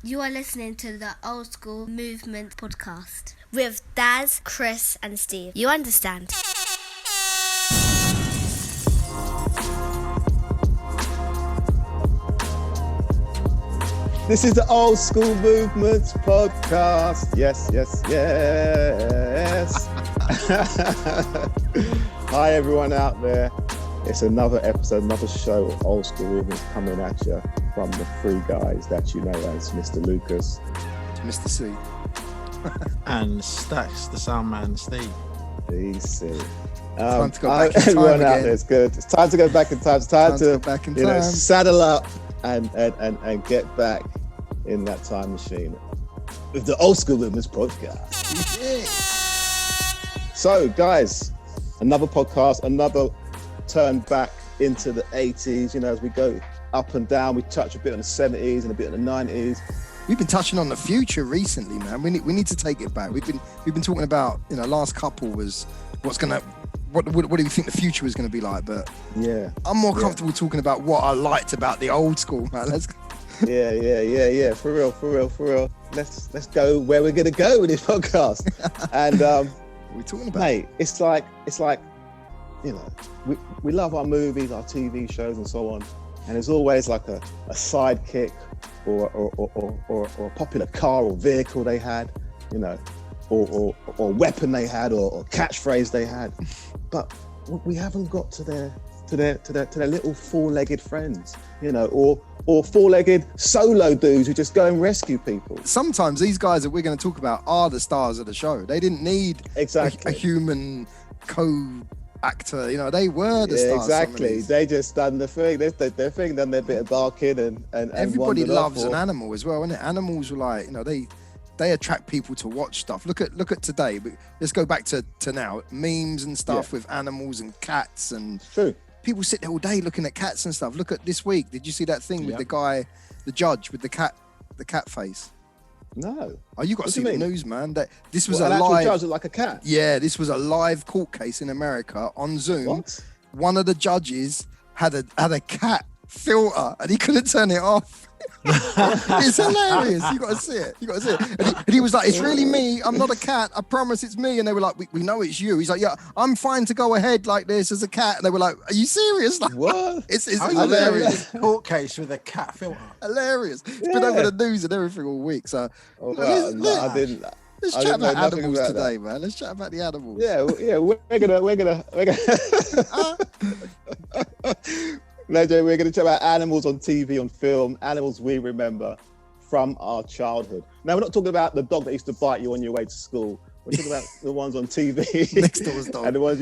You are listening to the Old School Movement podcast with Daz, Chris and Steve. You understand? This is the Old School Movements podcast. Yes. Hi everyone out there. It's another episode, another show of Old School Movements coming at you from the three guys that you know as Mr. Lucas, Mr. C, and Stacks, the sound man, Steve. DC. Time to go back in time everyone again. out there, it's good. It's time to go back in time. It's time to go back in time. Saddle up and get back in that time machine with the Old School Movements podcast. Yeah. So, guys, another podcast, another turn back into the 80s. You know, as we go up and down, we touch a bit on the 70s and a bit on the 90s. We've been touching on the future recently, man. We need to take it back. We've been talking about, last couple was what do you think the future was going to be like? But yeah, I'm more comfortable talking about what I liked about the old school, man. Yeah. For real. Let's go where we're gonna go with this podcast. And we're talking about, mate, it's like we love our movies, our TV shows, and so on. And there's always like a sidekick or a popular car or vehicle they had, or weapon they had or catchphrase they had. But we haven't got to their little four-legged friends, or four-legged solo dudes who just go and rescue people. sometimes these guys that we're going to talk about are the stars of the show. They didn't need Exactly. a human co-actor. They were the stars. Exactly. They just done the thing. Their thing, done their bit of barking and everybody wandered loves off, an animal as well, innit? Animals are like, they attract people to watch stuff. Look at today, but let's go back to now. Memes and stuff with animals and cats and True. people sit there all day looking at cats and stuff. Look at this week. Did you see that thing with the guy, the judge with the cat face? No. Oh, you got to see the news, man. That this was An a actual live judge looked like a cat. Yeah, this was a live court case in America on Zoom. What? One of the judges had a cat filter and he couldn't turn it off. It's hilarious. You got to see it. And he was like, "It's really me. I'm not a cat. I promise it's me." And they were like, "We know it's you." He's like, "Yeah, I'm fine to go ahead like this as a cat." And they were like, "Are you serious?" Like, What? It's I hilarious. court case with a cat filter. Hilarious. It's been over the news and everything all week. So I didn't. let's I chat didn't know about nothing animals about today, man. Let's chat about the animals. Yeah. We're gonna chat about animals on TV, on film, animals we remember from our childhood. Now, we're not talking about the dog that used to bite you on your way to school. We're talking about the ones on TV. Next door's dog. And the ones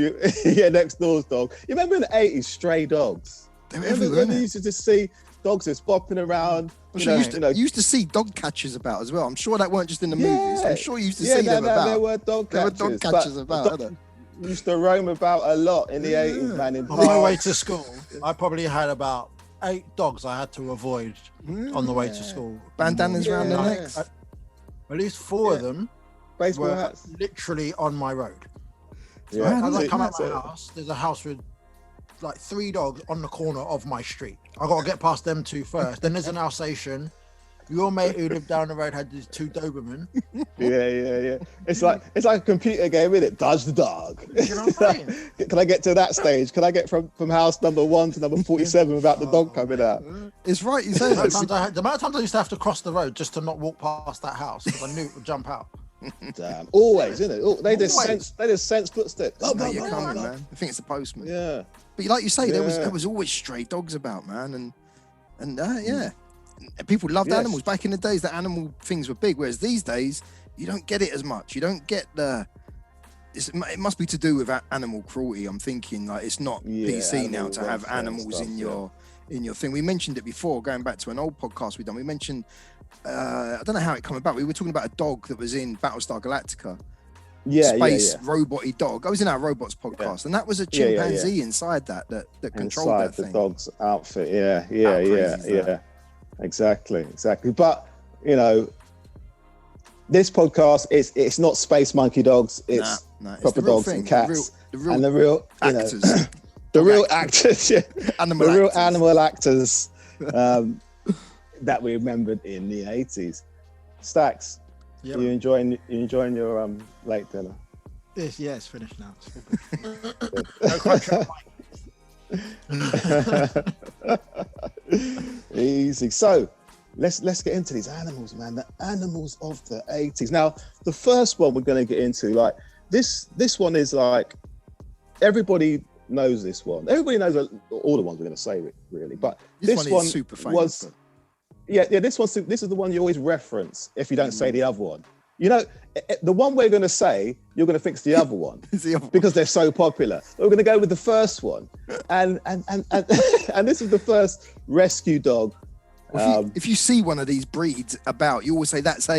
next door's dog. You remember in the 80s, stray dogs? They were Remember everywhere. when you used to just see dogs just bopping around? You used to see dog catchers about as well. I'm sure that weren't just in the movies. I'm sure you used to see them about. There were dog catchers. There were dog catchers about, weren't there? Used to roam about a lot in the 80s, man. In On my way parks. to school, I probably had about 8 dogs I had to avoid on the way to school. Bandanas around their necks. At least 4 of them Baseball were hats. literally on my road. So Yeah. as I come out So- my house, there's a house with like 3 dogs on the corner of my street. I got to get past them 2 first. Then there's an Alsatian. Your mate who lived down the road had these 2 Doberman. Yeah. It's like a computer game, isn't it? Dodge the dog. You know what I'm saying? Can I get to that stage? Can I get from house number 1 to number 47 without the dog coming out? It's right, you say that. The amount of times I used to have to cross the road just to not walk past that house because I knew it would jump out. Damn. Always, isn't it? They just Always. sense footsteps. No, you're coming, man. I think it's the postman. Yeah. But like you say, Yeah. there was always stray dogs about, man, and yeah. People loved Yes. animals. Back in the days, the animal things were big, whereas these days, you don't get it as much. You don't get it must be to do with animal cruelty. I'm thinking like it's not PC now to have animals in your thing. We mentioned it before, going back to an old podcast we done. We mentioned, I don't know how it came about. We were talking about a dog that was in Battlestar Galactica. Space robot-y dog. I was in our robots podcast, and that was a chimpanzee inside that controlled inside that thing. the dog's outfit. Yeah. Exactly. But this podcast it's not space monkey dogs. It's proper dogs and cats and the real actors. The real actors, Animal the real actors. animal actors that we remembered in the 80s. Stacks, Yeah. you enjoying your late dinner? It's finished now. No crunch on Easy. So let's get into these animals, man. The animals of the 80s. Now, the first one we're going to get into, like this one is like everybody knows this one. Everybody knows all the ones we're going to say, really. But this one is super famous. This is the one you always reference if you don't say the other one. You know, the one we're going to say, you're going to fix the other one because they're so popular. We're going to go with the first one, and this is the first rescue dog. If you see one of these breeds about, you always say that's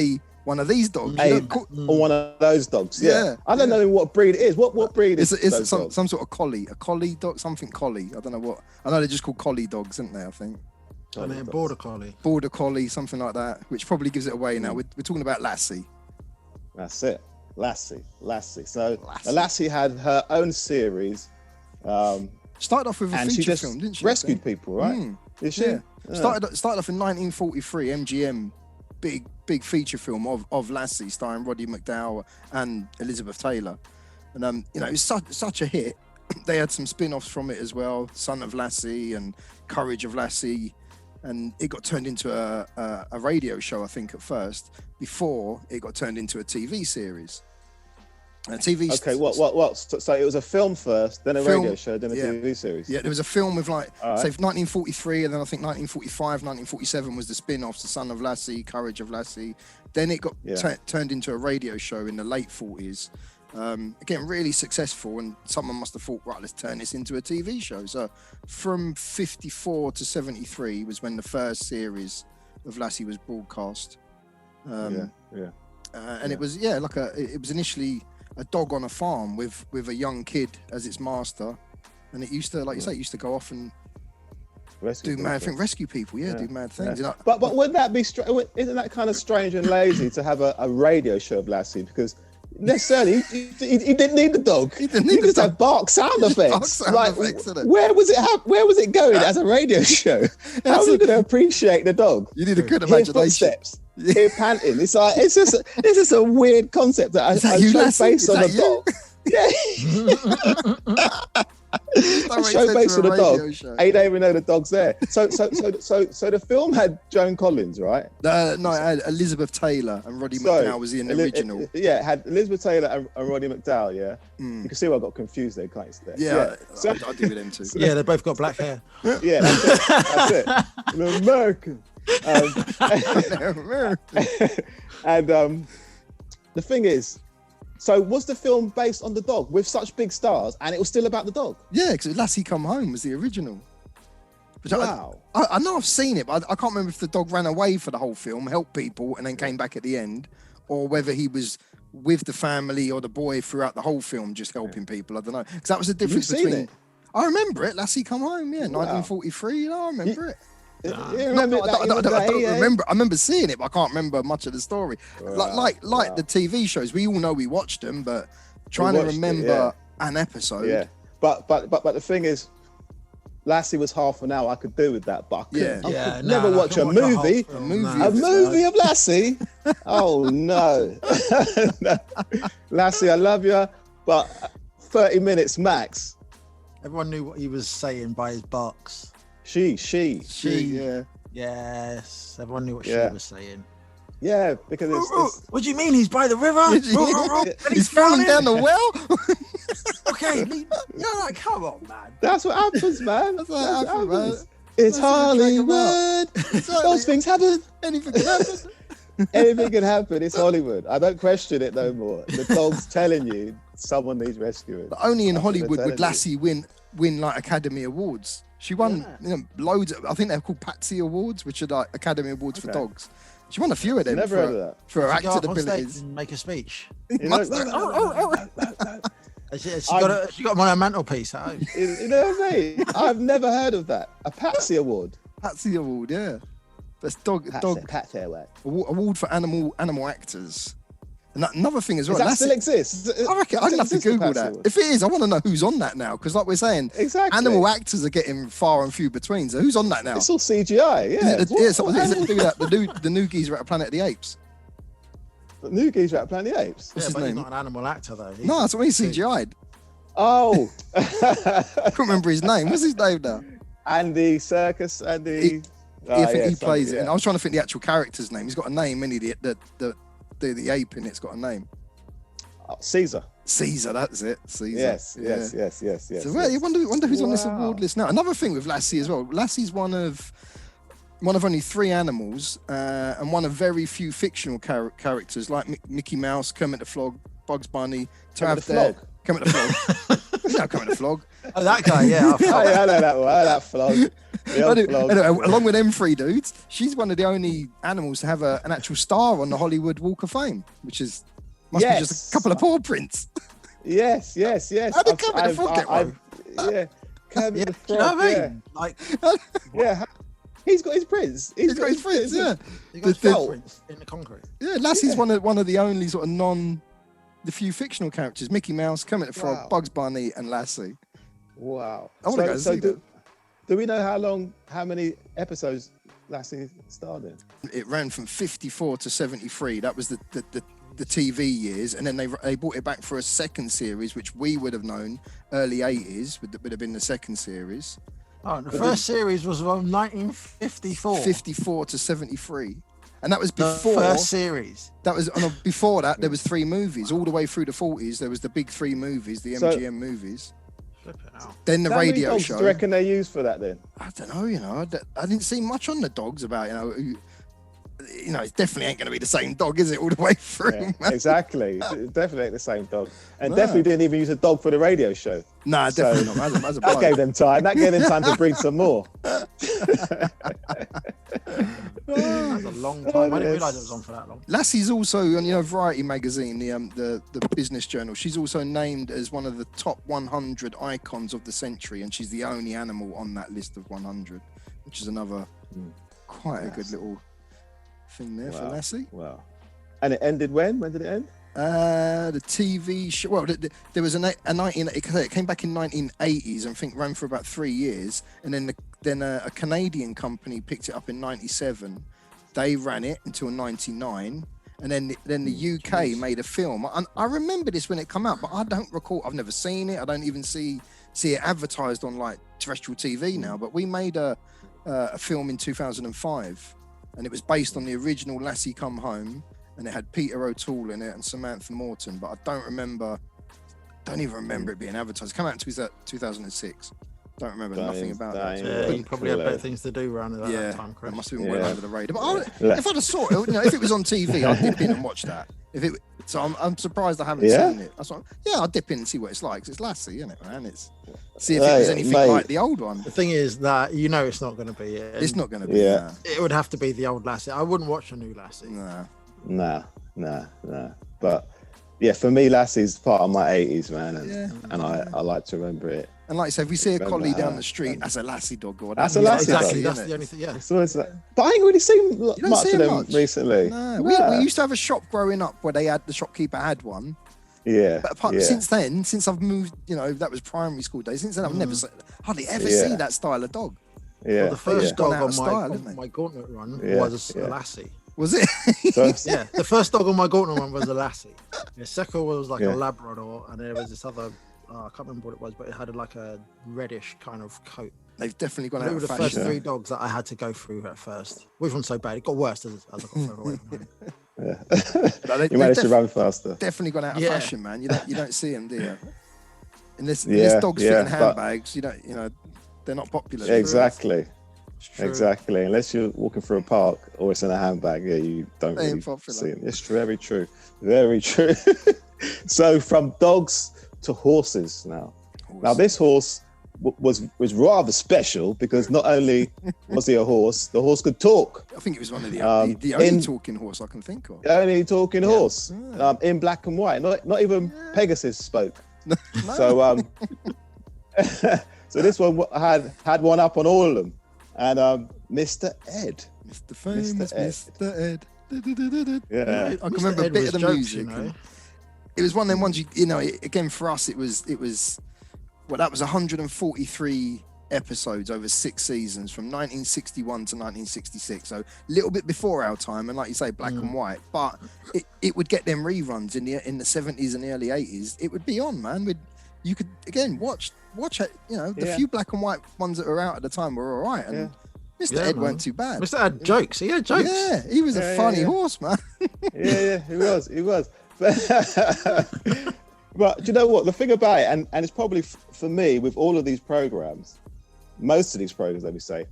one of these dogs, or one of those dogs. Yeah. I don't know what breed it is. What breed is it? It's some sort of collie, a collie dog, something collie. I don't know what. I know they're just called collie dogs, aren't they? I think. border collie. Border collie, something like that, which probably gives it away now. We're talking about Lassie. That's it. Lassie. So Lassie had her own series. Started off with a feature film, didn't she? Rescued people, right? Did she? Yeah. Started off in 1943, MGM, big feature film of Lassie, starring Roddy McDowall and Elizabeth Taylor. And it was such a hit. They had some spin-offs from it as well, Son of Lassie and Courage of Lassie. And it got turned into a radio show, I think, at first, before it got turned into a TV series. Okay, what? So it was a film first, then a radio show, then a TV series. Yeah, there was a film of say 1943, and then I think 1945, 1947 was the spin-offs, The Son of Lassie, Courage of Lassie. Then it got turned into a radio show in the late 40s. Again, really successful, and someone must have thought, right, let's turn this into a TV show. So from 54 to 73 was when the first series of Lassie was broadcast. And it was it was initially a dog on a farm with a young kid as its master, and it used to, like you say, it used to go off and rescue people, do mad things. Yeah. But wouldn't that be isn't that kind of strange and lazy to have a radio show of Lassie? Because necessarily he didn't need the dog. He just have bark sound effects. Where was it going as a radio show? How are you going to appreciate the dog? You need a good imagination. Footsteps. Here panting. It's like it's just a weird concept that I show based on a dog. Yeah. A show based on a dog. They don't even know the dog's there. So the film had Joan Collins, right? No, it had Elizabeth Taylor and Roddy McDowall was in the original. It had Elizabeth Taylor and Roddy McDowall. Yeah, you can see why I got confused there, can't you? Yeah. So, I do with them too. Yeah, they both got black hair. Yeah, that's it. An American. And the thing is, so was the film based on the dog with such big stars, and it was still about the dog? Yeah, because Lassie Come Home was the original. Wow. I know I've seen it, but I can't remember if the dog ran away for the whole film, helped people, and then came back at the end, or whether he was with the family or the boy throughout the whole film, just helping people. I don't know, because that was the difference between. It? I remember it, Lassie Come Home. Yeah, 1943. I remember it. I remember seeing it, but I can't remember much of the story. Like the TV shows, we all know we watched them, but trying to remember an episode. Yeah, but the thing is, Lassie was half an hour. I could do with that, but I could never watch a movie of Lassie. Oh no, Lassie, I love you, but 30 minutes max. Everyone knew what he was saying by his barks. She, yeah. Yes, everyone knew what she was saying. Yeah, because it's what do you mean? He's by the river? He's falling down the well? Okay, come on, man. That's what happens, man. That's what happens, man. It's Hollywood. Those things happen. Anything can happen. Anything can happen. It's Hollywood. I don't question it no more. The dog's telling you someone needs rescuing. But only in Hollywood would Lassie win like Academy Awards. She won loads of, I think they're called Patsy Awards, which are like Academy Awards for dogs. She won a few of them Never heard of that. For her acting abilities. And make a speech. You know, she got them on her mantelpiece at home. You know what I mean? I've never heard of that. A Patsy Award. Patsy Award, yeah. That's dog Patsy Award. Award for animal actors. And another thing as well. Does that still exist? I reckon I'm gonna have to Google that. If it is, I want to know who's on that now, because like we're saying, animal actors are getting far and few between. So who's on that now? It's all CGI. Yeah. Is it the new geezer at Planet of the Apes? The new geezer at Planet of the Apes. What's his but name? he's not an animal actor though. No, that's what he's CGI'd. Oh. I can't remember his name. What's his name now? Andy Serkis. Andy. I think he plays it. And I was trying to think the actual character's name. He's got a name, isn't he? The ape in it's got a name. Caesar. Caesar, that's it. Caesar. Yes. So you wonder who's on this award list now. Another thing with Lassie as well. Lassie's one of only 3 animals, and one of very few fictional characters like Mickey Mouse, Kermit the Frog, Bugs Bunny, Kermit the Frog. Kermit the Frog. No, Kermit the Frog. Oh, that guy, yeah. I know that one. I know that Frog. Anyway, along with them 3 dudes, she's one of the only animals to have an actual star on the Hollywood Walk of Fame, which must be just a couple of paw prints. Yes. How did Kermit the Frog get one? Yeah, Kermit the Frog. Do you know what I mean? Like, yeah. He's got his prints. He's got his prints, yeah. He got his footprints in the concrete. Yeah, Lassie's one of the only sort of the few fictional characters: Mickey Mouse, Kermit the Frog, Bugs Bunny, and Lassie. Wow. I want to go see that. Do we know how many episodes Lassie starred in? It ran from 54 to 73. That was the TV years, and then they brought it back for a second series, which we would have known early 80s would have been the second series. Oh, the first series was from 1954. 54 to 73. And that was before the first series. That was before that. There was 3 movies all the way through the 40s. There was the big 3 movies, the MGM movies. Then the radio dogs show. Do you reckon they used for that then? I don't know. I didn't see much on the dogs about it definitely ain't going to be the same dog, is it, all the way through? Yeah, exactly. It definitely ain't the same dog. And definitely didn't even use a dog for the radio show. Nah, definitely not. As a that gave them time. That gave them time to breed some more. That was a long time. I didn't realise it was on for that long. Lassie's also on Variety magazine, the business journal. She's also named as one of the top 100 icons of the century, and she's the only animal on that list of 100, which is another quite a good little thing there for Lassie. Wow. And it ended when? When did it end? The TV show. Well, there was it came back in 1980s, and I think ran for about 3 years, and then a Canadian company picked it up in 97. They ran it until 99, and then the UK made a film. I remember this when it came out, but I don't recall. I've never seen it. I don't even see it advertised on like terrestrial TV now. But we made a film in 2005. And it was based on the original Lassie Come Home, and it had Peter O'Toole in it and Samantha Morton, but I don't even remember it being advertised. It came out in 2006. Don't remember nothing about that. Yeah, you probably had better things to do around that time, Chris. It must have been well over the radar. But if I'd have saw it, if it was on TV, I'd dip in and watch that. So I'm surprised I haven't seen it. I'll dip in and see what it's like. 'Cause it's Lassie, isn't it, man? See if it was anything like the old one. The thing is that it's not going to be it. It's not going to be. Yeah. It would have to be the old Lassie. I wouldn't watch a new Lassie. Nah. But yeah, for me, Lassie's part of my 80s, man, and I like to remember it. And like I said, if we see a collie down the street, that's a Lassie dog. Or that's a Lassie dog. Exactly, that's the only thing. Yeah. So but I ain't really seen much of them recently. No. We used to have a shop growing up where the shopkeeper had one. Yeah. But since then, since I've moved, that was primary school days. Since then, I've never hardly ever seen that style of dog. Yeah. Well, the first dog on my gauntlet run was a Lassie. Was it? Yeah, the first dog on my gauntlet run was a Lassie. The second was like a Labrador, and there was this other. I can't remember what it was, but it had like a reddish kind of coat. They've definitely gone out of fashion. They were the first 3 dogs that I had to go through at first. Which one's so bad? It got worse as I got further away from home. Yeah. You managed to run faster. Definitely gone out of fashion, man. You don't see them, do you? Unless dogs fit in handbags, they're not popular. Exactly. Exactly. Unless you're walking through a park or it's in a handbag, you don't really see them. It's very true. Very true. So from dogs to horses now. Now this horse was rather special because not only was he a horse, the horse could talk. I think it was one of the only talking horse I can think of. The only talking horse in black and white. Not even Pegasus spoke. No. So so this one had one up on all of them. And Mr. Ed. Mr. Famous Mr. Ed. Yeah. I can remember a bit of the jokes, music. you know? And it was one of them ones again for us, it was well, that was 143 episodes over 6 seasons from 1961 to 1966. So a little bit before our time, and like you say, black and white. But it would get them reruns in the 70s and the early 80s. It would be on, man. You could again watch it. The few black and white ones that were out at the time were all right, and Mr. Ed weren't too bad. Mr. Ed jokes. He had jokes. Yeah, he was a funny horse, man. Yeah, he was. But do you know what? The thing about it, and it's probably for me with all of these programs, most of these programs, let me say,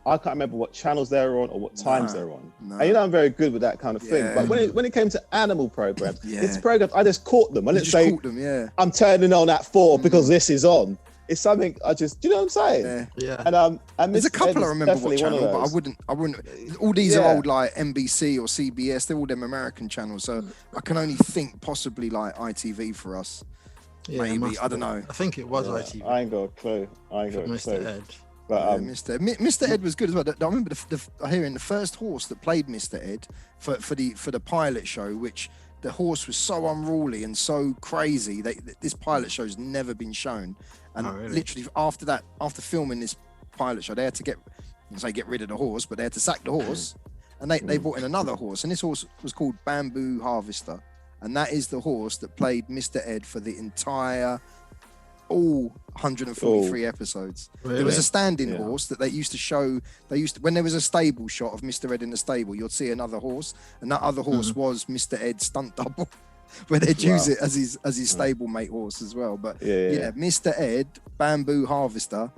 I can't remember what channels they're on or what times they're on. No. And I'm very good with that kind of thing. But when it came to animal programs, it's programs, I just caught them. I didn't say, I'm turning on at 4 because this is on. It's something I just, do you know what I'm saying? Yeah. And there's a couple I remember what channel, but I wouldn't. All these are old like NBC or CBS. They're all them American channels. So I can only think possibly like ITV for us. Yeah, maybe I don't know. I think it was ITV. I ain't got a clue. Mr. Ed. But Mr. Ed was good as well. I remember I hear in the first horse that played Mr. Ed for the pilot show, which the horse was so unruly and so crazy that this pilot show's never been shown. And literally after filming this pilot show, they had to get rid of the horse, but they had to sack the horse, and they brought in another horse, and this horse was called Bamboo Harvester, and that is the horse that played Mr. Ed for the entire all 143 episodes. Really? There was a standing horse that they used to show. When there was a stable shot of Mr. Ed in the stable, you'd see another horse, and that other horse was Mr. Ed's stunt double. Where they'd use it as his stable mate horse as well. But Mr. Ed, Bamboo Harvester,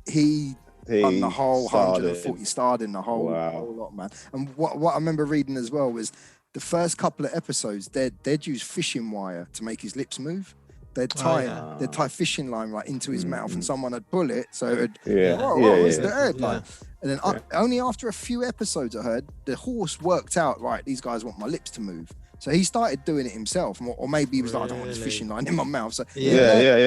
he won the whole 140, starred in the whole lot, man. And what I remember reading as well was the first couple of episodes, they'd use fishing wire to make his lips move. They'd tie fishing line right into his mouth, and someone would pull it, so it'd Mr. Ed. And then only after a few episodes, I heard the horse worked out, right, these guys want my lips to move. So he started doing it himself, or maybe he was like, I don't want this fishing line in my mouth. So he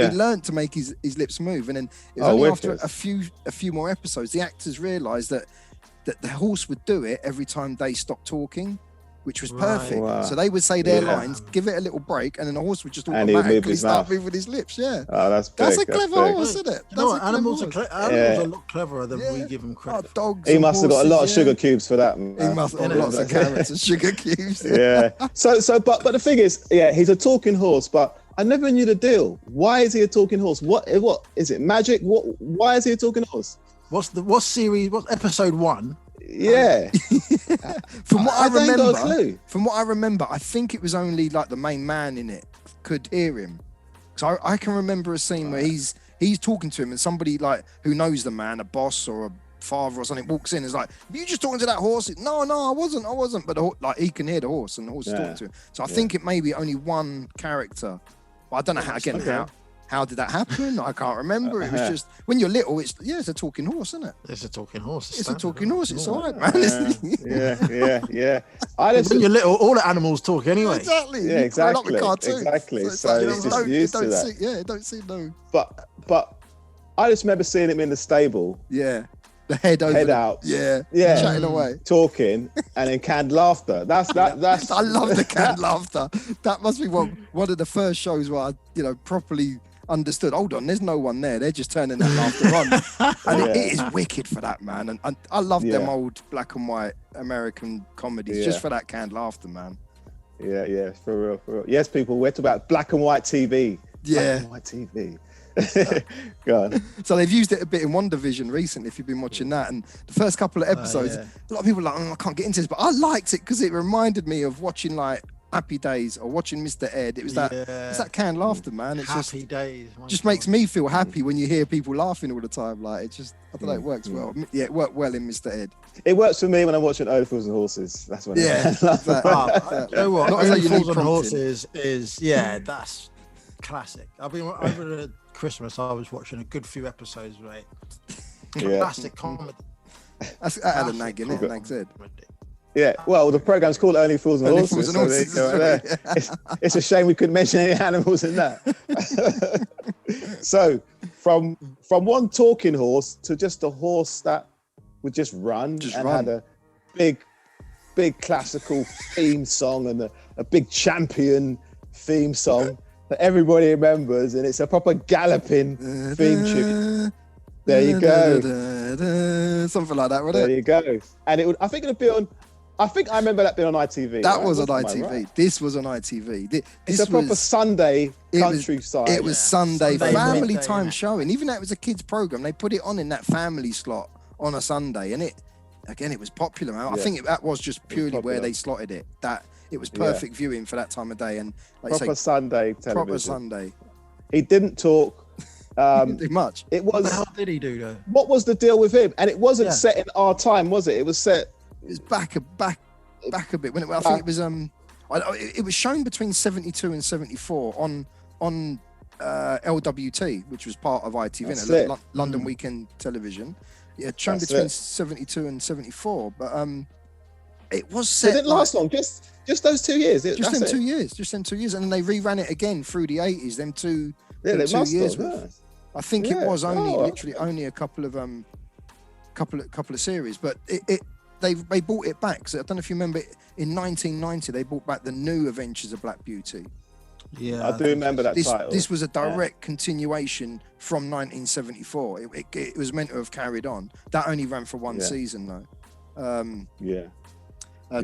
learned to make his lips move. And then it was only after a few more episodes, the actors realised that the horse would do it every time they stopped talking, which was perfect. Wow. So they would say their lines, give it a little break, and then the horse would just automatically start moving his lips. Yeah. Oh, that's a clever horse, isn't it? Animals are a lot cleverer than we give them credit. Dogs. He must have got a lot of sugar cubes for that. Man. He must have lots of carrots and sugar cubes. But the thing is, he's a talking horse, but I never knew the deal. Why is he a talking horse? What is it? Magic? Why is he a talking horse? What's episode 1? Yeah. From what I remember, I think it was only like the main man in it could hear him. So I can remember a scene where he's talking to him, and somebody like who knows the man, a boss or a father or something, walks in and is like, "Are you just talking to that horse?" No, I wasn't. But like he can hear the horse, and the horse is talking to him. So I think it may be only one character. But I don't know how did that happen? I can't remember. It was just when you're little, it's a talking horse, isn't it? It's a talking horse. It's a talking horse. It's all right, man. Yeah. When you're little, all the animals talk anyway. Exactly. Yeah, exactly. Exactly. So it's just used to that. Don't see no. But I just remember seeing him in the stable. Yeah. The head out. Yeah. Chatting away. Talking, and then canned laughter. That's I love the canned laughter. That must be one of the first shows where I, properly understood. Hold on, there's no one there. They're just turning that laughter on. And it is wicked for that, man. And I love them old black and white American comedies just for that canned laughter, man. Yeah, for real. Yes, people, we're talking about black and white TV. Yeah. Black and white TV. Go on. So they've used it a bit in WandaVision recently, if you've been watching that, and the first couple of episodes, a lot of people are like, I can't get into this, but I liked it because it reminded me of watching like Happy Days or watching Mr. Ed. It's that canned laughter, man. It's Happy Days just makes me feel happy when you hear people laughing all the time. Like it's just, I don't know, it works well. Yeah, it worked well in Mr. Ed. It works for me when I'm watching Fools and Horses. That's when you know what? Fools and Horses is that's classic. Over the Christmas, I was watching a good few episodes, right? Classic comedy. That's out of nagging, isn't it? Like said. Yeah, well, the program's called Only Fools and Horses. It's a shame we couldn't mention any animals in that. So, from one talking horse to just a horse that would just run had a big big classical theme song and a big champion theme song that everybody remembers, and it's a proper galloping theme tune. There you go. Something like that, wasn't There it? you go. And I think it'd be on. I think I remember that being on ITV. That right? was on Wasn't I ITV. right? This was on ITV. It's a proper Sunday countryside. It was Sunday family midday, time innit? showing. Even though it was a kids program, they put it on in that family slot on a Sunday, and it was popular. I think that was just purely where they slotted it. That it was perfect viewing for that time of day, and like proper you say, Sunday television. proper Sunday. He didn't talk. Didn't do much. It What was. the hell did he do though? What was the deal with him? And it wasn't set in our time, was it? It was set. It was back a bit when I think it was it was shown between 72 and 74 on LWT, which was part of ITV, London Weekend Television. Yeah, shown between 72 and 74, but it was set. It didn't last long. Just those 2 years. Just them 2 years, and then they reran it again through the 80s. Them two they 2 must years. have, I think it was literally only a couple of series, but they brought it back. So I don't know if you remember, in 1990 they brought back the new Adventures of Black Beauty. Yeah, I do remember that title. This was a direct continuation from 1974. It was meant to have carried on. That only ran for one season though.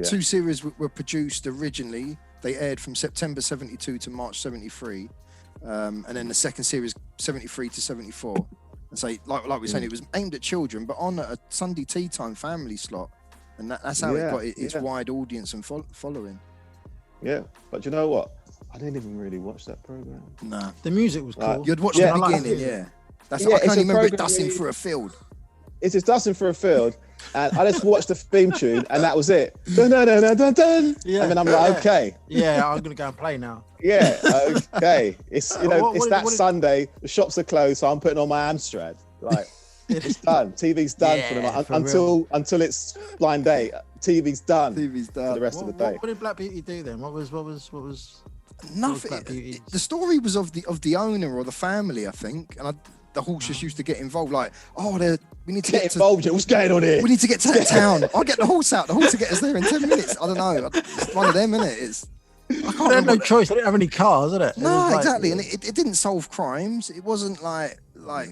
Two series were produced originally. They aired from September 72 to March 73. And then the second series 73 to 74. And so like we were saying, it was aimed at children, but on a Sunday tea time family slot. And that's how it got its wide audience and following. Yeah, but you know what? I didn't even really watch that program. Nah. the music was cool. You'd watch the beginning, That's I can only remember it dusting through a field. It's just dusting through a field, and I just watched the theme tune, and that was it. Dun, dun, dun, dun, dun, dun. Yeah. And then I'm like, okay. Yeah, I'm gonna go and play now. Yeah, okay. It's What Sunday. The shops are closed, so I'm putting on my Amstrad. Like, it's done. TV's done for them until it's blind day. TV's done. TV's done for the rest of the day. What did Black Beauty do then? What was Nothing. The story was of the owner or the family, I think, and the horses used to get involved. Like, we need to get involved. What's going on here? We need to get to that town. I'll get the horse out. The horse will get us there in 10 minutes. I don't know. It's one of them, isn't it? They had no choice. They didn't have any cars, did it? No, exactly. And it didn't solve crimes. It wasn't like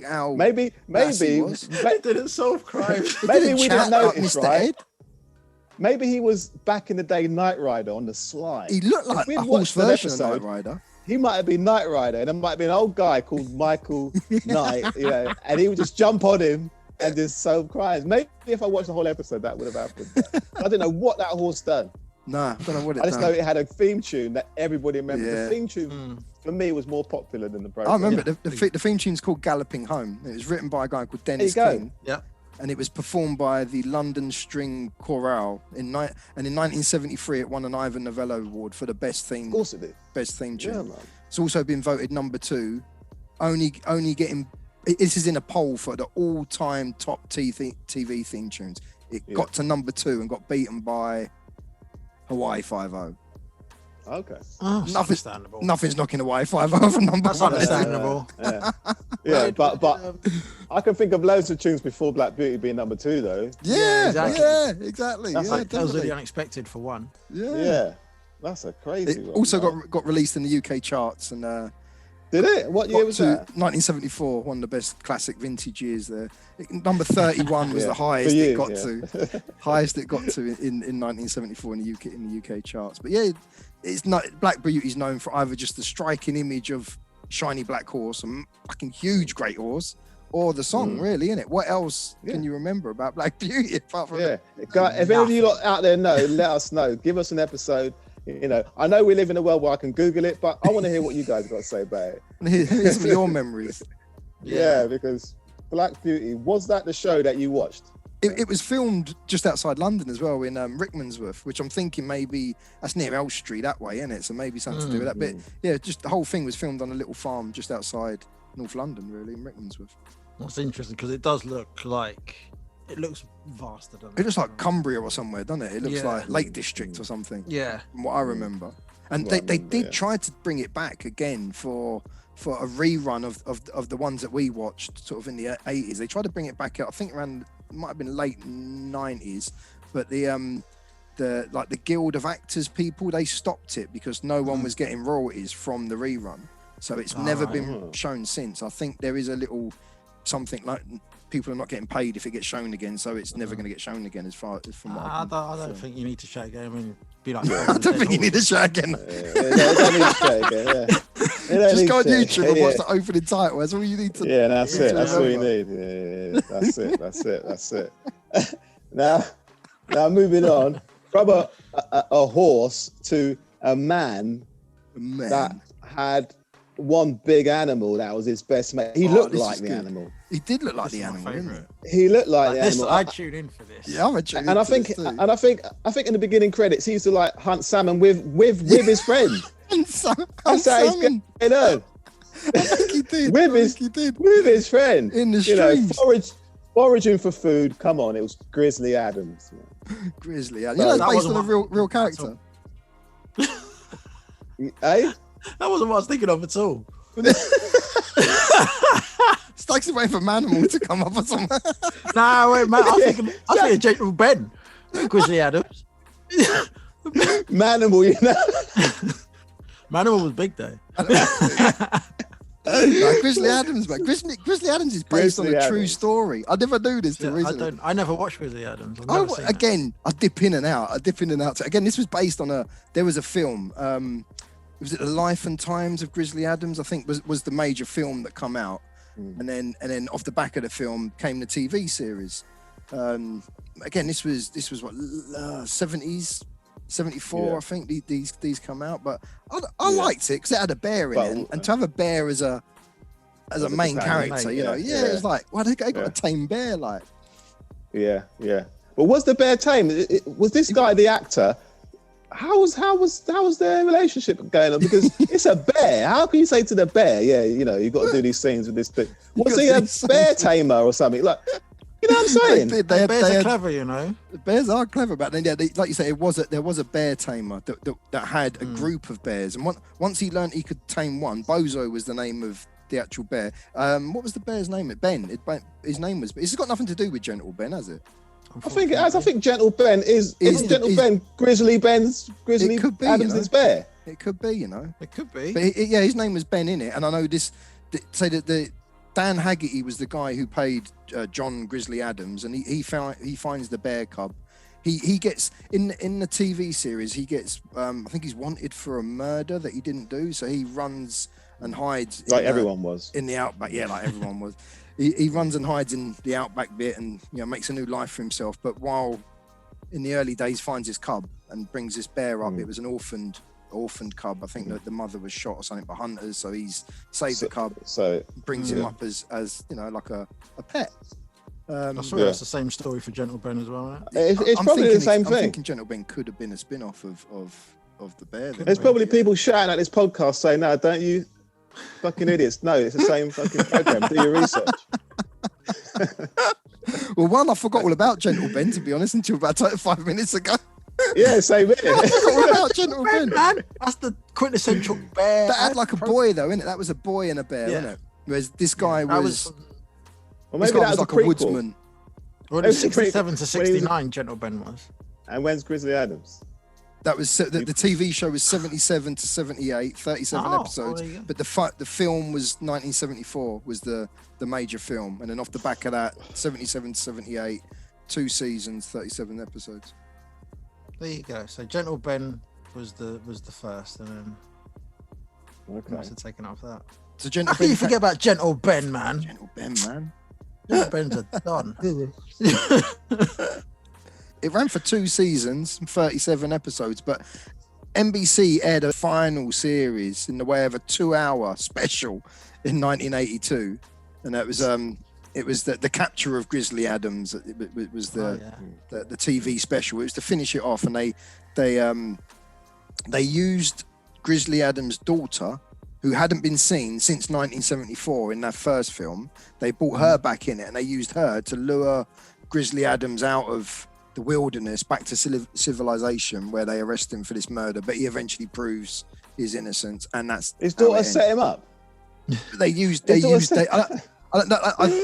how maybe It didn't solve crimes. Maybe we didn't know Mr. right? Ed. Maybe he was back in the day Knight Rider on the slide. He looked like a horse version of Knight Rider. He might have been Knight Rider, and there might have been an old guy called Michael Knight, and he would just jump on him and just solve crimes. Maybe if I watched the whole episode, that would have happened. I didn't know what that horse done. Nah, I don't know what it I just know it had a theme tune that everybody remembered. Yeah. The theme tune for me was more popular than the program. I remember the theme tune's called Galloping Home. It was written by a guy called Dennis There you go. King. Yeah. And it was performed by the London String Chorale in 1973 it won an Ivor Novello Award for the best theme. Of course it did. Best theme tune. Yeah, man. It's also been voted number 2. Only getting. This is in a poll for the all-time top TV theme tunes. It got to number 2 and got beaten by Hawaii 5-0. Okay. Oh, understandable. Nothing's knocking Hawaii 5-0 from number 1. That's understandable. Yeah, but I can think of loads of tunes before Black Beauty being number 2, though. Yeah, exactly. exactly. That's Yeah, That was really definitely. unexpected for one. Yeah, that's a crazy It one. also man. got released in the UK charts and Did it? What year got was to that? 1974, one of the best classic vintage years there. Number 31 was Yeah, the highest for it you, got yeah. to. Highest it got to in 1974 in the UK charts. But yeah, it's not Black Beauty's known for either just the striking image of shiny black horse and fucking huge great horse, or the song, really, innit? What else can you remember about Black Beauty apart from If any of you lot out there know, let us know. Give us an episode. I know we live in a world where I can Google it, but I want to hear what you guys got to say about it. Here's some of your memories. Yeah, because Black Beauty, was that the show that you watched? It was filmed just outside London as well, in Rickmansworth, which I'm thinking maybe that's near Elm Street that way, isn't it? So maybe something to do with that. But yeah, just the whole thing was filmed on a little farm just outside North London, really, in Rickmansworth. That's interesting because it does look like it looks vaster, doesn't it? It looks like Cumbria or somewhere, doesn't it? It looks like Lake District or something. Yeah. From what I remember. And they did try to bring it back again for a rerun of the ones that we watched sort of in the 80s. They tried to bring it back out, I think around, it might have been late 90s, but they the Guild of Actors people, they stopped it because no one was getting royalties from the rerun. So it's never been shown since. I think there is a little something like people are not getting paid if it gets shown again, so it's never going to get shown again. As far as from what I don't think you need to show it again. I mean, be like, I don't think you need to show it again. Don't need to show it again. Just go on YouTube and watch the opening title. That's all you need to. Yeah, that's it. That's all you need. Yeah. That's it. Now moving on from a horse to a man that had one big animal that was his best mate. He looked like the animal. He did look like the animal, didn't he? He looked like the animal. I tune in for this. Yeah, I'm a tune. And I think in the beginning credits he used to like hunt salmon with his friend. That's how he's getting on. I think he did. With his friend in the streams. Foraging for food. Come on, it was Grizzly Adams. Grizzly Adams. You know, it's based on a real character. Eh? That wasn't what I was thinking of at all. Stokes waiting for Manimal to come up or something. Nah, wait, man. I was thinking Gentle Ben. Grizzly Adams. Manimal, you know. Manimal was big though. Grizzly Adams, man. Grizzly Adams is based on a true story. I never knew this till recently. I never watched Grizzly Adams. I dip in and out. Again, this was based on there was a film. Was it The Life and Times of Grizzly Adams? I think was the major film that come out. And then off the back of the film came the TV series. Again, this was what 70s, 74, I think these come out. But I liked it because it had a bear in it, and to have a bear as a main character, it's like, why they got a tame bear? Like, yeah. But was the bear tame? Was this guy the actor? How was their relationship going on? Because it's a bear. How can you say to the bear, you got to do these scenes with this thing? Was he a bear tamer or something? Like, you know what I'm saying? Bears are clever, you know. The bears are clever, but then like you say, there was a bear tamer that had a group of bears, and once he learned he could tame one, Bozo was the name of the actual bear. What was the bear's name? Ben. His name was. It's got nothing to do with Gentle Ben, has it? I think it has. I think Gentle Ben is Gentle Ben Grizzly Adams' bear. It could be, you know. It could be. But his name was Ben in it, and I know this. Say that the Dan Haggerty was the guy who played John Grizzly Adams, and he finds the bear cub. He gets in the TV series. He gets I think he's wanted for a murder that he didn't do, so he runs and hides. Like everyone was in the outback. Yeah, like everyone was. He runs and hides in the outback bit and makes a new life for himself. But while in the early days finds his cub and brings this bear up, it was an orphaned cub. I think that the mother was shot or something by hunters, so he's saved the cub. So brings him up as like a pet. I swear it's the same story for Gentle Ben as well. Right? It's probably the same thing. I'm thinking Gentle Ben could have been a spin-off of the bear. There's probably people shouting at this podcast saying, "No, don't you fucking idiots. No, it's the same fucking program. Do your research." Well, I forgot all about Gentle Ben, to be honest, until about 5 minutes ago. Yeah, same here. I forgot all about Gentle Ben. Man. That's the quintessential bear. That had like a boy, though, innit? That was a boy and a bear, wasn't it? Whereas this guy was... Well, maybe that was like a woodsman. Well, it was 67 to 69, Gentle Ben was. And when's Grizzly Adams? That was the TV show was 77 to 78, 37 episodes. But the film was 1974 was the major film, and then off the back of that, 77 to 78, 2 seasons, 37 episodes. There you go. So Gentle Ben was the first, and then must have taken off that. So Gentle Ben. How can you forget about Gentle Ben, man? Gentle Ben, man. Gentle Ben's a don. It ran for 2 seasons, 37 episodes, but NBC aired a final series in the way of a 2-hour special in 1982, and that was it was the capture of Grizzly Adams. It was the TV special. It was to finish it off, and they used Grizzly Adams' daughter, who hadn't been seen since 1974 in that first film. They brought her back in it, and they used her to lure Grizzly Adams out of the wilderness back to civilization, where they arrest him for this murder, but he eventually proves his innocence, and that's his daughter set him up. I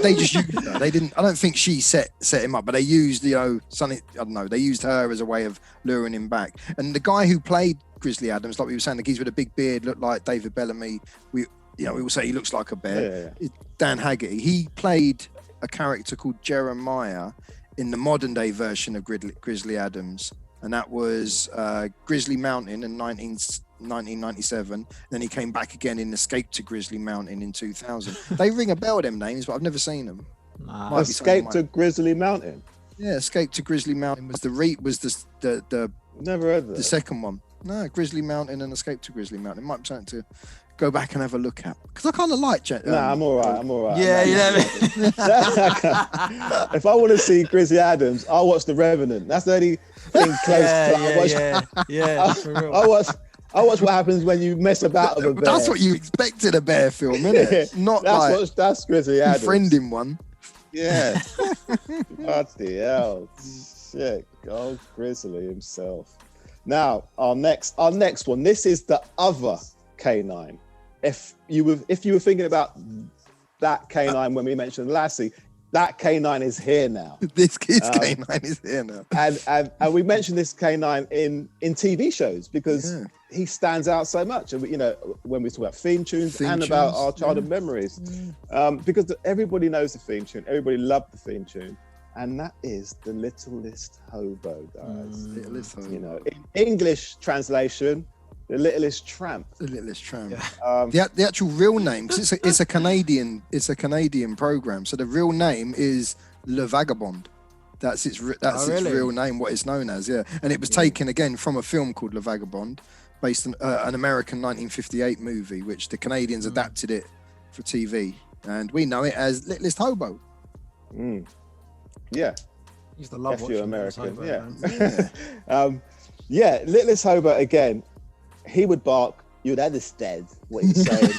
They just used her. They didn't. I don't think she set him up, but they used Sonny. I don't know. They used her as a way of luring him back. And the guy who played Grizzly Adams, like we were saying, the geezer with a big beard, looked like David Bellamy. We all say he looks like a bear. Yeah. Dan Haggerty. He played a character called Jeremiah in the modern day version of Grizzly Adams, and that was Grizzly Mountain in 1997. Then he came back again in Escape to Grizzly Mountain in 2000. They ring a bell, them names, but I've never seen them. Escape to Grizzly Mountain. Yeah, Escape to Grizzly Mountain was the Never heard of the second one. No, Grizzly Mountain and Escape to Grizzly Mountain. It might be something to go back and have a look at, because I kind of like I'm all right. Yeah, If I want to see Grizzly Adams, I'll watch The Revenant. That's the only thing close to for real. I watch what happens when you mess about with a bear. That's what you expected a bear film, isn't it? Not that's Grizzly Adams. Befriending one. Yeah. Bloody hell. Shit. Oh, Grizzly himself. Now, our next one. This is the other canine. If you were thinking about that canine when we mentioned Lassie, that canine is here now. This kid's canine is here now. And we mentioned this canine in TV shows because he stands out so much. And when we talk about theme tunes about our childhood memories, because everybody knows the theme tune, everybody loved the theme tune, and that is the Littlest Hobo, guys. Littlest Hobo. In English translation, the Littlest Tramp. The Littlest Tramp. Yeah. The actual real name, because it's a Canadian program. So the real name is Le Vagabond. That's its real name, what it's known as. Yeah, and it was taken again from a film called Le Vagabond, based on an American 1958 movie, which the Canadians adapted it for TV, and we know it as Littlest Hobo. Yeah. He's the love you American. Hobo, yeah. Littlest Hobo again. He would bark. You'd understand what he's saying.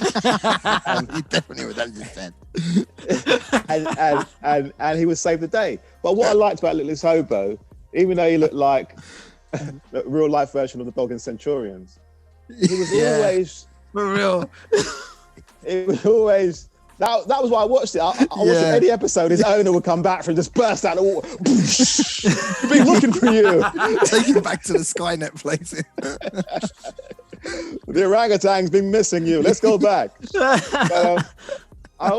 You definitely would understand. and he would save the day. But what I liked about Littlest Hobo, even though he looked like the real life version of the Dog and Centurions, he was always for real. It was always. That was why I watched it. I watched any episode, his owner would come back from just burst out of the water. We've been looking for you. Take you back to the Skynet place. The orangutan's been missing you. Let's go back. I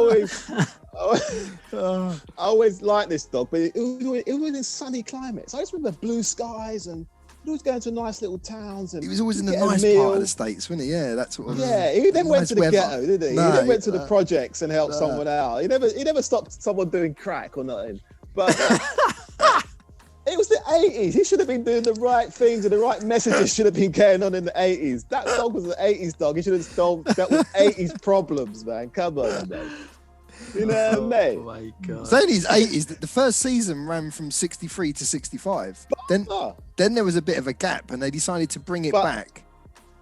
always liked this dog, but it was in sunny climates. I just remember blue skies, and he was going to nice little towns. And he was always in the nice part of the States, wasn't he? Yeah, that's what. Yeah, he then went to the ghetto, didn't he? No, he then went to the projects and helped someone out. He never stopped someone doing crack or nothing. But it was the 80s. He should have been doing the right things, and the right messages should have been going on in the 80s. That dog was an 80s dog. He should have dealt with 80s problems, man. Come on, man. You know what I mean? Oh my God. So in his 80s, the first season ran from 63 to 65. Then there was a bit of a gap, and they decided to bring it back.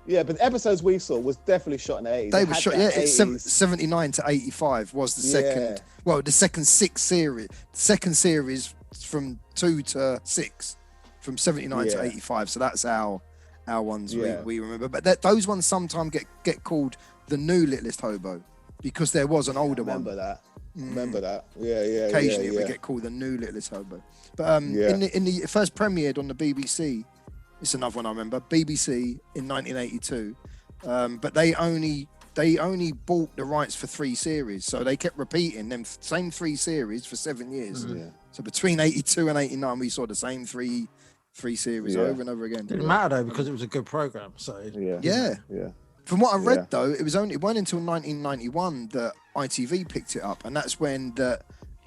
Yeah, but the episodes we saw was definitely shot in the 80s. They were shot, it's 79 to 85 was the second. Well, the second series. The second series from 2 to 6, from 79 to 85. So that's our ones we remember. But those ones sometimes get called the new Littlest Hobo, because there was an older one. Remember that. Yeah. Occasionally it would get called the new Littlest Hobo. But in the first premiered on the BBC, it's another one I remember, BBC in 1982. But they only bought the rights for 3 series, so they kept repeating them same 3 series for 7 years. So between 82 and 89, we saw the same three series over and over again. Didn't matter though, because it was a good program. So yeah. From what I read though, it wasn't until 1991 that ITV picked it up, and that's when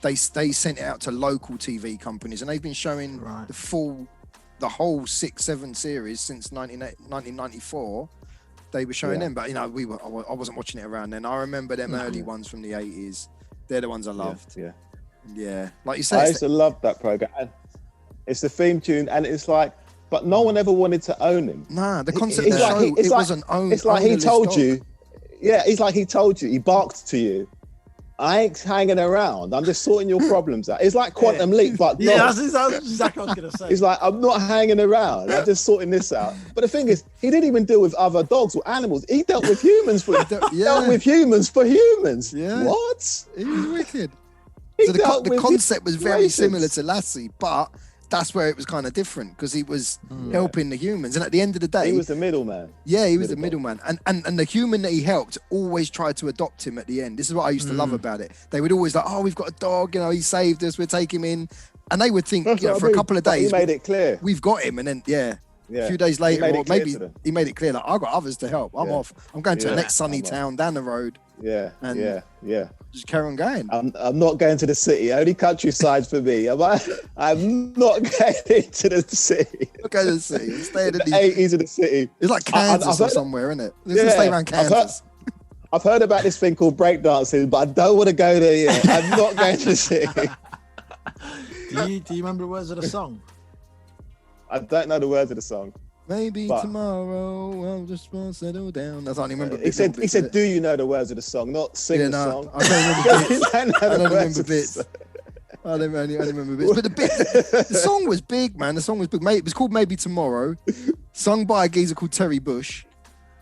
they sent it out to local TV companies, and they've been showing the whole 6-7 series since 1994. They were showing them, but I wasn't watching it around then. I remember them early ones from the 80s. They're the ones I loved. Yeah. Like you said, I used to love that program. And it's the theme tune, and it's like, but no one ever wanted to own him. Nah, the concept of the show, it wasn't owned. It's like he told you. Yeah, it's like he told you. He barked to you. I ain't hanging around. I'm just sorting your problems out. It's like Quantum Leap, but that's exactly what I was going to say. It's like, I'm not hanging around. I'm just sorting this out. But the thing is, he didn't even deal with other dogs or animals. He dealt with humans dealt with humans for humans. Yeah. What? He was wicked. He So dealt the with concept was very situations. similar to Lassie, but that's where it was kind of different because he was helping the humans. And at the end of the day, He was the middleman. yeah, he was the middleman. And the human that he helped always tried to adopt him at the end. This is what I used to love about it. They would always like, oh, we've got a dog, you know, he saved us, we'll take him in. And they would think, That's you know, what for I a mean. couple of But days, he made it clear. we've got him. And then, a Yeah. few days later, made it or clear maybe to them. he made it clear, like, I've got others to help. I'm off. I'm going to the Yeah. next sunny town down the road. Yeah, And- yeah. Just carry on going. I'm not going to the city. Only countryside for me. I'm not going into the city. Okay, let's see. Stay in The the 80s of the city. It's like I've Kansas or heard- somewhere, isn't it? Let's stay around Kansas. I've heard about this thing called breakdancing, but I don't want to go there yet. I'm not going to the city. Do you remember the words of the song? I don't know the words of the song. Maybe But- tomorrow I'll just want to settle down. That's I don't remember. He said, do you know the words of the song? Not sing Yeah, the no, song. I don't remember bits. I don't know I the don't words remember of the bits. song. I don't remember bits. But the song was big, man. The song was big. It was called Maybe Tomorrow, sung by a geezer called Terry Bush.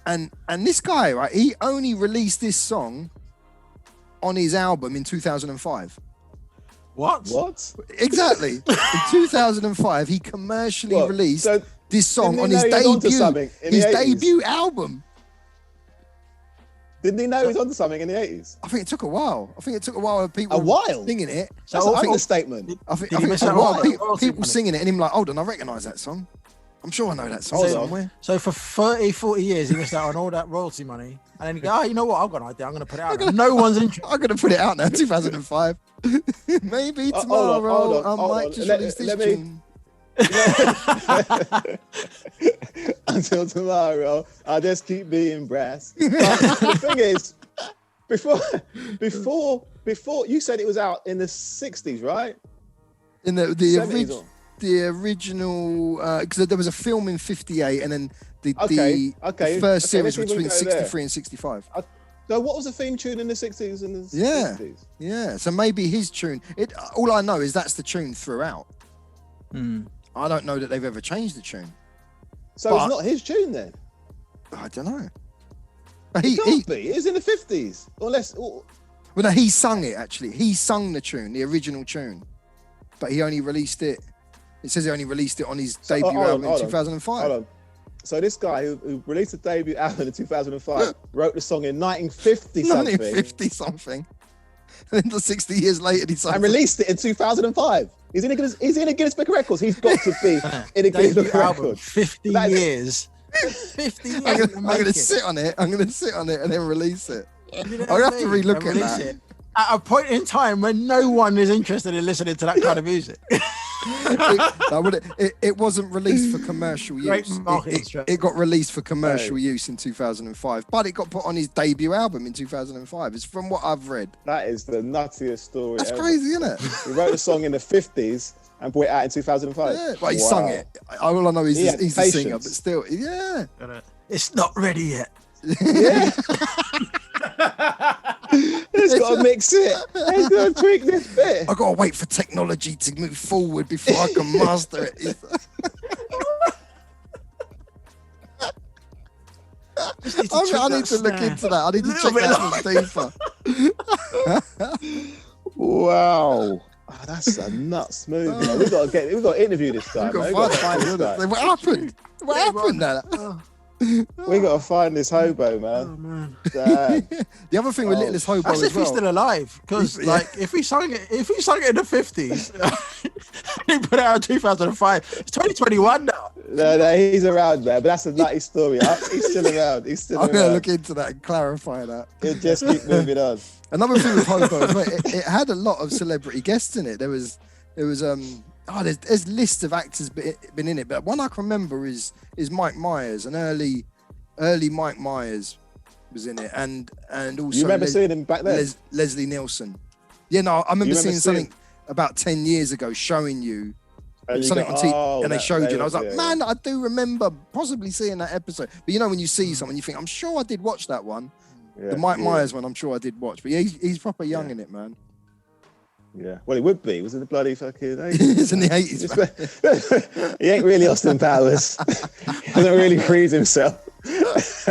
And this guy, right, he only released this song on his album in 2005. What? What? Exactly. In 2005, he commercially What? released So this song didn't he on his know he was onto debut, something in his the 80s? debut album. Didn't he know he was onto something in the 80s? I think it took a while. I think it took a while of people A while? singing it. That's I an think- understatement. I think Did he it miss took a out while. on People, royalty people money? singing it and him like, hold on, I recognise that song. I'm sure I know that song Hold on. somewhere. So for 30, 40 years, he missed out on all that royalty money. And then he go, oh, you know what? I've got an idea. I'm going to put it out. No one's interested. I'm gonna put it out now, 2005. Maybe tomorrow hold on. I might just Let- release this let me- tune. Until tomorrow, I'll just keep being brass. But the thing is, before you said it was out in the 60s, right? In the 70s or- original, because there was a film in 58, and then the first series let's was between even go there. 63 and 65. So what was the theme tune in the 60s and the Yeah. 60s? Yeah, so maybe his tune. All I know is that's the tune throughout. I don't know that they've ever changed the tune. So But- it's not his tune then? I don't know. But It can't be. It's in the 50s. well, no, he sung it actually. He sung the tune, the original tune, but he only released it. It says he only released it on his debut album in 2005. Hold on. So this guy who released the debut album in 2005 wrote the song in 1950 something 1950 something. And then 60 years later, he sung and released it in 200005. He's in a Guinness Book of Records. He's got to be in a Guinness Book of Debut album, Records. 50 That is- years. 50 years. I'm to gonna make it. sit on it. I'm gonna sit on it and then release it. You know I'll what have I to mean? relook And at release that. it at a point in time when no one is interested in listening to that kind of music. It wasn't released for commercial Great use. marketing It strategy. got released for commercial use in 2005, but it got put on his debut album in 2005. It's from what I've read. That is the nuttiest story That's ever. crazy, isn't it? He wrote the song in the 50s and put it out in 2005. Yeah, but he Wow. sung it. All I know is He had he's the singer, patience. but still, yeah. It's not ready yet. Yeah. He's got to mix it. He's got to tweak this bit. I gotta wait for technology to move forward before I can master it. I need to look into that. I need to check that out deeper. Wow. Oh, that's a nuts move. Man. We've got to interview this guy. We've Man. got We've to got to find find this it. guy. What happened? What happened there? We got to find this hobo, Oh, man. man. Damn. The other thing with Littlest Hobo That's as if he's well. still alive. Because, Yeah. like, if he sung it in the 50s, he put it out in 2005. It's 2021 now. No, he's around, man. But that's a nutty story. He's still around. He's still I'm around. gonna look into that and clarify that. He'll just keep moving on. Another thing with Hobo, as well, it had a lot of celebrity guests in it. There was there's lists of actors been in it, but one I can remember is Mike Myers, an early Mike Myers was in it, and also You remember seeing him back then? Leslie Nielsen. Yeah, no, I remember seeing something about 10 years ago showing you And you something go, on TV, "Oh, and they that- showed you, and I was like, yeah, man, I do remember possibly seeing that episode. But you know, when you see someone, you think, I'm sure I did watch that one. The Mike Myers one, I'm sure I did watch, but he's proper young in it, man. Yeah, well, he would be. He was in the bloody fucking 80s. It's in the 80s. He ain't really Austin Powers. He hasn't really freed himself. This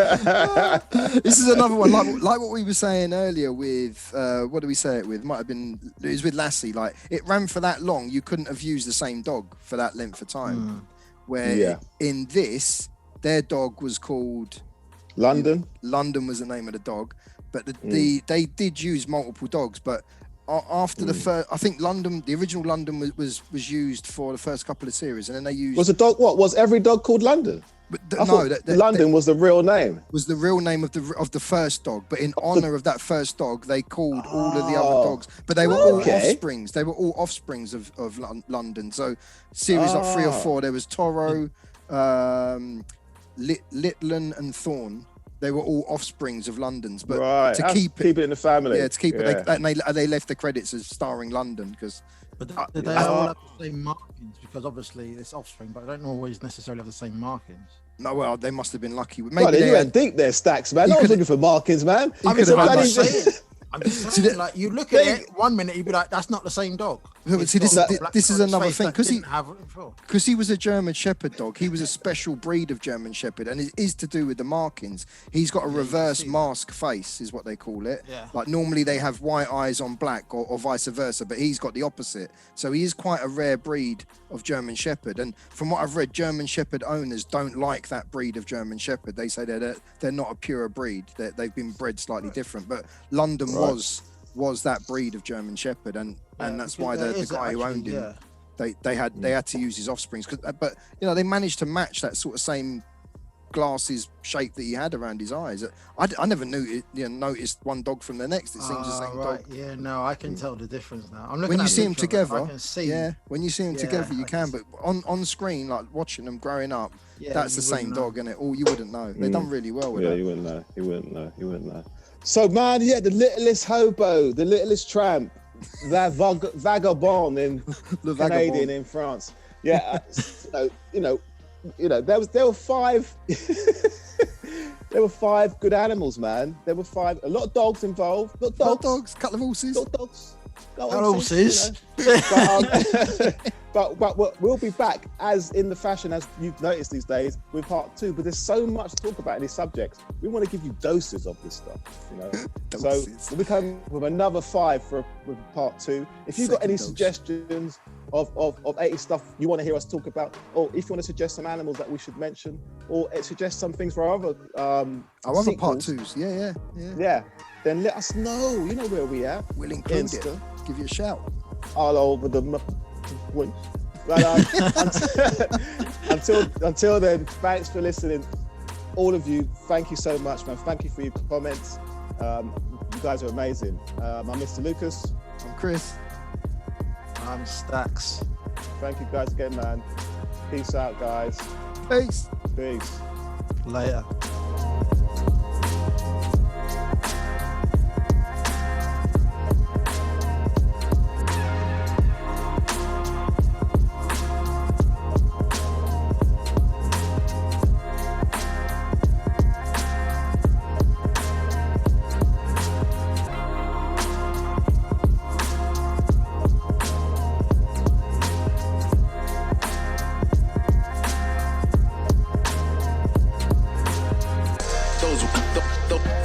is another one, like what we were saying earlier with, what do we say it with? Might have been, it was with Lassie. Like, it ran for that long, you couldn't have used the same dog for that length of time. Where in this, their dog was called... London? London was the name of the dog. But they did use multiple dogs, but after the first, I think London, the original London was used for the first couple of series, and then they used... Was the dog, what, was every dog called London? London was the real name. Was the real name of the first dog, but in honor of that first dog, they called all of the other dogs. But they were all offsprings. They were all offsprings of London. So series like 3 or 4, there was Toro, Litland, and Thorn. They were all offsprings of London's, but to keep it in the family. Yeah, to keep it. They left the credits as starring London because. But did they all have the same markings? Because obviously it's offspring, but they don't always necessarily have the same markings. No, well, they must have been lucky. Maybe you had deep their stacks, man. I was looking for markings, man. I'm just saying, like, you look at it 1 minute, you'd be like, that's not the same dog. See, this is another thing, because he was a German Shepherd dog. He was a special breed of German Shepherd, and it is to do with the markings. He's got a reverse mask face, is what they call it. Yeah. Like, normally they have white eyes on black, or vice versa, but he's got the opposite. So he is quite a rare breed of German Shepherd. And from what I've read, German Shepherd owners don't like that breed of German Shepherd. They say they're not a pure breed. They've been bred slightly different. But London was that breed of German Shepherd, and that's why the guy who owned him, they had to use his offsprings. But you know, they managed to match that sort of same glasses shape that he had around his eyes. I never noticed one dog from the next. It seems the same dog. Yeah, no, I can tell the difference now. I'm looking when you at see them together. I can see. Yeah, when you see them together, you can. But on screen, like watching them growing up, that's the same dog, isn't it? Or you wouldn't know. They've done really well with it. Yeah, you wouldn't know. So, man, the littlest hobo, the littlest tramp, that vagabond in Canadian in France. Yeah, there were 5. There were 5 good animals, man. There were 5. A lot of dogs involved. A lot of dogs. Couple of horses. Horses. But we'll be back, as in the fashion, as you've noticed these days, with part 2. But there's so much to talk about in these subjects. We want to give you doses of this stuff, So we'll be coming with another 5 with part 2. If you've got any suggestions of 80 stuff you want to hear us talk about, or if you want to suggest some animals that we should mention, or suggest some things for our other part 2s, yeah, then let us know. You know where we are. We'll include it. Give you a shout. All over the point. But until then, thanks for listening, all of you. Thank you so much, man. Thank you for your comments. You guys are amazing. I'm Mr. Lucas. I'm Chris. I'm Stax. Thank you guys again, man. Peace out, guys. Peace. Later.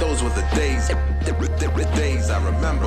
Those were the days I remember.